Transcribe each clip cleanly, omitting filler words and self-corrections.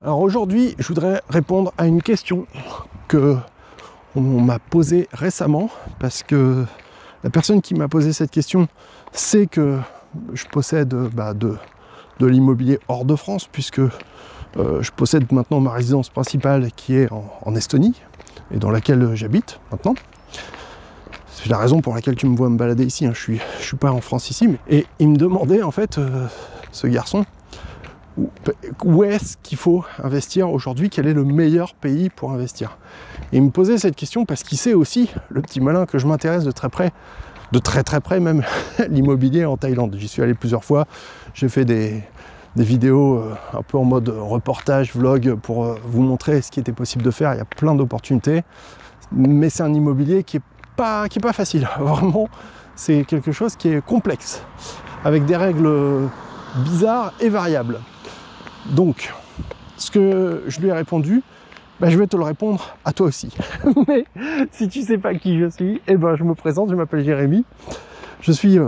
Alors aujourd'hui, je voudrais répondre à une question que on m'a posée récemment parce que la personne qui m'a posé cette question sait que je possède de l'immobilier hors de France puisque je possède maintenant ma résidence principale qui est en Estonie et dans laquelle j'habite maintenant. C'est la raison pour laquelle tu me vois me balader ici, hein. Je suis pas en France ici. Et il me demandait en fait, ce garçon, où est-ce qu'il faut investir aujourd'hui, quel est le meilleur pays pour investir. Et il me posait cette question parce qu'il sait aussi, le petit malin, que je m'intéresse de très près, de très très près même, l'immobilier en Thaïlande. J'y suis allé plusieurs fois, j'ai fait des vidéos un peu en mode reportage, vlog, pour vous montrer ce qui était possible de faire. Il y a plein d'opportunités, mais c'est un immobilier qui est pas facile. Vraiment, c'est quelque chose qui est complexe, avec des règles bizarres et variables. Donc, ce que je lui ai répondu, je vais te le répondre à toi aussi. Mais si tu sais pas qui je suis, je me présente, je m'appelle Jérémy. Je suis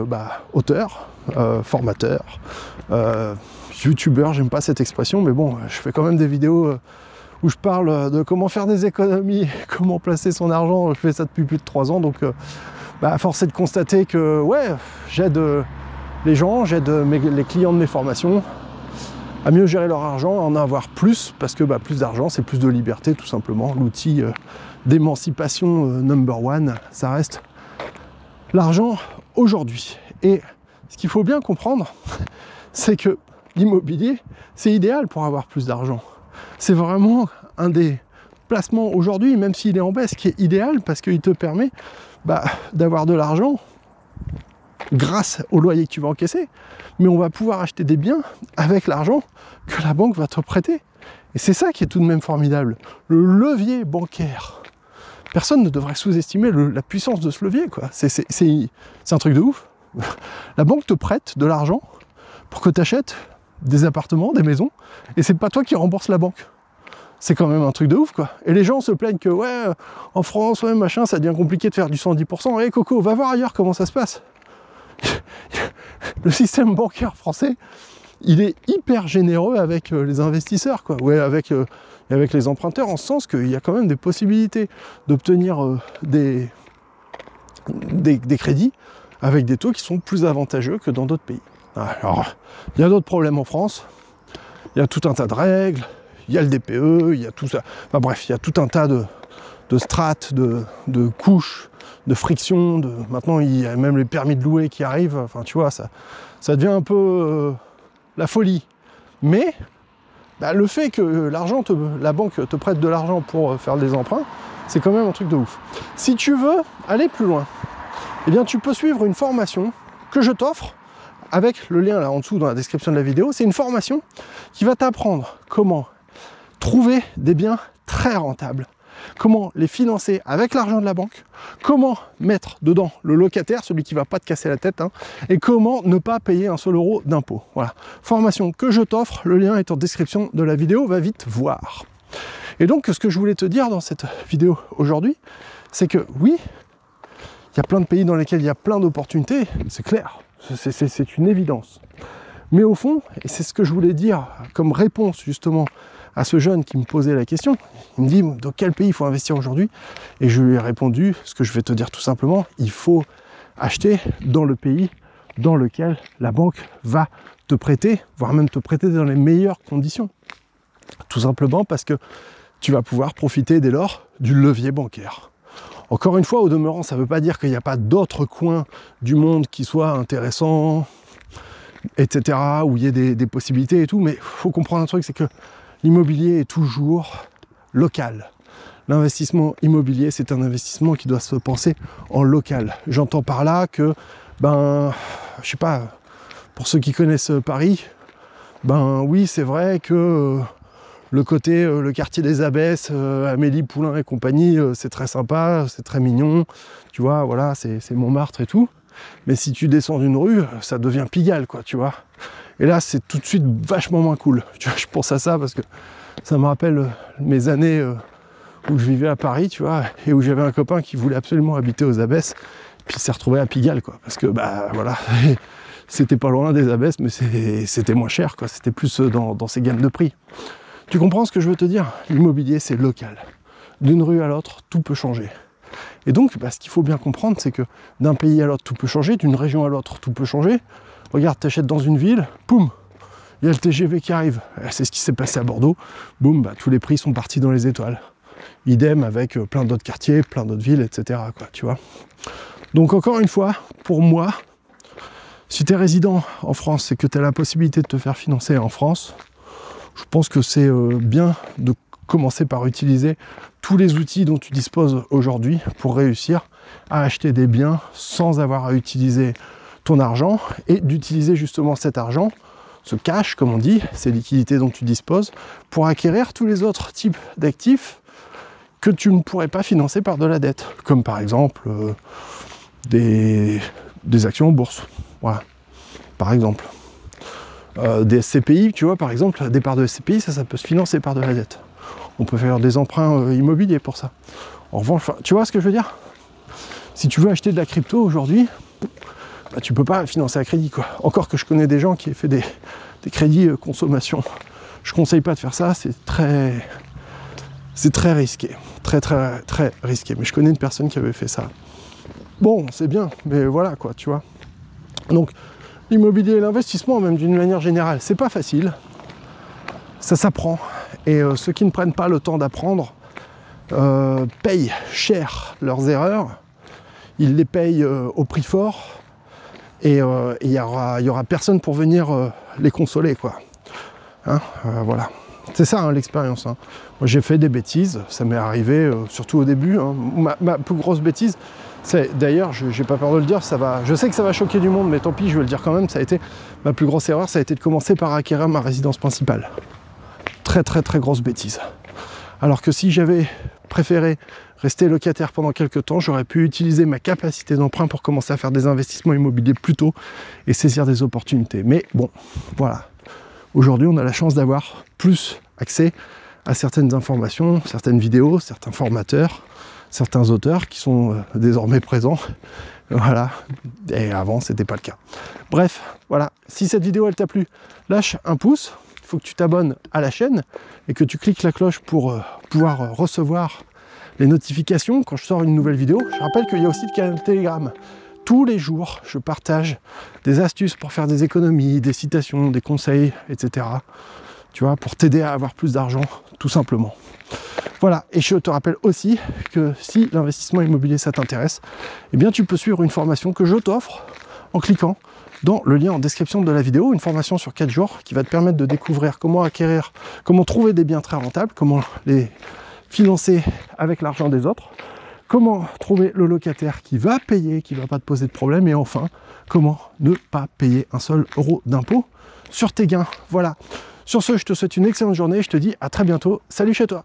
auteur, formateur, youtubeur, j'aime pas cette expression, mais bon, je fais quand même des vidéos où je parle de comment faire des économies, comment placer son argent. Je fais ça depuis plus de 3 ans, donc force est de constater que ouais, j'aide les gens, j'aide les clients de mes formations à mieux gérer leur argent, à en avoir plus, parce que plus d'argent, c'est plus de liberté, tout simplement. L'outil d'émancipation number one, ça reste l'argent aujourd'hui. Et ce qu'il faut bien comprendre, c'est que l'immobilier, c'est idéal pour avoir plus d'argent. C'est vraiment un des placements aujourd'hui, même s'il est en baisse, qui est idéal, parce qu'il te permet d'avoir de l'argent grâce au loyer que tu vas encaisser, mais on va pouvoir acheter des biens avec l'argent que la banque va te prêter. Et c'est ça qui est tout de même formidable. Le levier bancaire. Personne ne devrait sous-estimer la puissance de ce levier, quoi. C'est un truc de ouf. La banque te prête de l'argent pour que tu achètes des appartements, des maisons, et c'est pas toi qui rembourse la banque. C'est quand même un truc de ouf, quoi. Et les gens se plaignent que, ouais, en France, ouais, machin, ça devient compliqué de faire du 110%. Hé, Coco, va voir ailleurs comment ça se passe. Le système bancaire français, il est hyper généreux avec les investisseurs, quoi. Ouais, avec les emprunteurs, en ce sens qu'il y a quand même des possibilités d'obtenir des crédits avec des taux qui sont plus avantageux que dans d'autres pays. Alors, il y a d'autres problèmes en France, il y a tout un tas de règles, il y a le DPE, il y a tout ça. Enfin bref, il y a tout un tas de strates, de couches, de frictions. Maintenant, il y a même les permis de louer qui arrivent. Enfin, tu vois, ça devient un peu la folie. Mais le fait que la banque te prête de l'argent pour faire des emprunts, c'est quand même un truc de ouf. Si tu veux aller plus loin, tu peux suivre une formation que je t'offre, avec le lien là en dessous dans la description de la vidéo. C'est une formation qui va t'apprendre comment trouver des biens très rentables, comment les financer avec l'argent de la banque, comment mettre dedans le locataire, celui qui ne va pas te casser la tête, et comment ne pas payer un seul euro d'impôt. Voilà, formation que je t'offre, le lien est en description de la vidéo, va vite voir. Et donc, ce que je voulais te dire dans cette vidéo aujourd'hui, c'est que oui, il y a plein de pays dans lesquels il y a plein d'opportunités, c'est clair, c'est une évidence. Mais au fond, et c'est ce que je voulais dire comme réponse justement à ce jeune qui me posait la question, il me dit dans quel pays il faut investir aujourd'hui, et je lui ai répondu ce que je vais te dire tout simplement, il faut acheter dans le pays dans lequel la banque va te prêter, voire même te prêter dans les meilleures conditions. Tout simplement parce que tu vas pouvoir profiter dès lors du levier bancaire. Encore une fois, au demeurant, ça ne veut pas dire qu'il n'y a pas d'autres coins du monde qui soient intéressants, etc., où il y ait des possibilités et tout, mais il faut comprendre un truc, c'est que l'immobilier est toujours local. L'investissement immobilier, c'est un investissement qui doit se penser en local. J'entends par là que, je sais pas, pour ceux qui connaissent Paris, oui, c'est vrai que le côté, le quartier des Abbesses, Amélie Poulain et compagnie, c'est très sympa, c'est très mignon, tu vois, voilà, c'est Montmartre et tout. Mais si tu descends d'une rue, ça devient Pigalle, quoi, tu vois. Et là, c'est tout de suite vachement moins cool. Tu vois, je pense à ça parce que ça me rappelle mes années où je vivais à Paris, tu vois, et où j'avais un copain qui voulait absolument habiter aux Abbesses, puis il s'est retrouvé à Pigalle, quoi, parce que, voilà, c'était pas loin des Abbesses, mais c'était moins cher, quoi, c'était plus dans ces gammes de prix. Tu comprends ce que je veux te dire? L'immobilier, c'est local. D'une rue à l'autre, tout peut changer. Et donc, ce qu'il faut bien comprendre, c'est que d'un pays à l'autre, tout peut changer, d'une région à l'autre, tout peut changer. Regarde, tu achètes dans une ville, poum, il y a le TGV qui arrive. C'est ce qui s'est passé à Bordeaux. Boum, tous les prix sont partis dans les étoiles. Idem avec plein d'autres quartiers, plein d'autres villes, etc. quoi, tu vois. Donc encore une fois, pour moi, si tu es résident en France et que tu as la possibilité de te faire financer en France, je pense que c'est bien de commencer par utiliser tous les outils dont tu disposes aujourd'hui pour réussir à acheter des biens sans avoir à utiliser ton argent et d'utiliser justement cet argent, ce cash comme on dit, ces liquidités dont tu disposes, pour acquérir tous les autres types d'actifs que tu ne pourrais pas financer par de la dette, comme par exemple des actions en bourse, voilà, par exemple. Des SCPI, tu vois, par exemple, des parts de SCPI, ça peut se financer par de la dette. On peut faire des emprunts immobiliers pour ça. En revanche, tu vois ce que je veux dire? Si tu veux acheter de la crypto aujourd'hui, tu peux pas financer à crédit, quoi. Encore que je connais des gens qui aient fait des crédits consommation. Je conseille pas de faire ça, c'est très risqué. Très risqué. Mais je connais une personne qui avait fait ça. Bon, c'est bien, mais voilà, quoi, tu vois. Donc, l'immobilier et l'investissement, même d'une manière générale, c'est pas facile. Ça s'apprend. Et ceux qui ne prennent pas le temps d'apprendre payent cher leurs erreurs. Ils les payent au prix fort. Et il y aura personne pour venir les consoler, quoi. Hein, voilà. C'est ça, hein, l'expérience. Hein. Moi, j'ai fait des bêtises. Ça m'est arrivé, surtout au début. Hein. Ma plus grosse bêtise, c'est, d'ailleurs, j'ai pas peur de le dire, je sais que ça va choquer du monde, mais tant pis, je vais le dire quand même, ma plus grosse erreur, ça a été de commencer par acquérir ma résidence principale. Très grosse bêtise. Alors que si j'avais préféré rester locataire pendant quelques temps, j'aurais pu utiliser ma capacité d'emprunt pour commencer à faire des investissements immobiliers plus tôt et saisir des opportunités. Mais bon, voilà. Aujourd'hui, on a la chance d'avoir plus accès à certaines informations, certaines vidéos, certains formateurs, certains auteurs qui sont désormais présents. Voilà. Et avant, c'était pas le cas. Bref, voilà. Si cette vidéo, elle t'a plu, lâche un pouce. Il faut que tu t'abonnes à la chaîne et que tu cliques la cloche pour pouvoir recevoir les notifications quand je sors une nouvelle vidéo. Je rappelle qu'il y a aussi le canal Telegram. Tous les jours, je partage des astuces pour faire des économies, des citations, des conseils, etc. Tu vois, pour t'aider à avoir plus d'argent, tout simplement. Voilà, et je te rappelle aussi que si l'investissement immobilier, ça t'intéresse, eh bien tu peux suivre une formation que je t'offre en cliquant dans le lien en description de la vidéo, une formation sur 4 jours qui va te permettre de découvrir comment acquérir, comment trouver des biens très rentables, comment les financer avec l'argent des autres, comment trouver le locataire qui va payer, qui ne va pas te poser de problème, et enfin, comment ne pas payer un seul euro d'impôt sur tes gains. Voilà. Sur ce, je te souhaite une excellente journée, je te dis à très bientôt. Salut chez toi.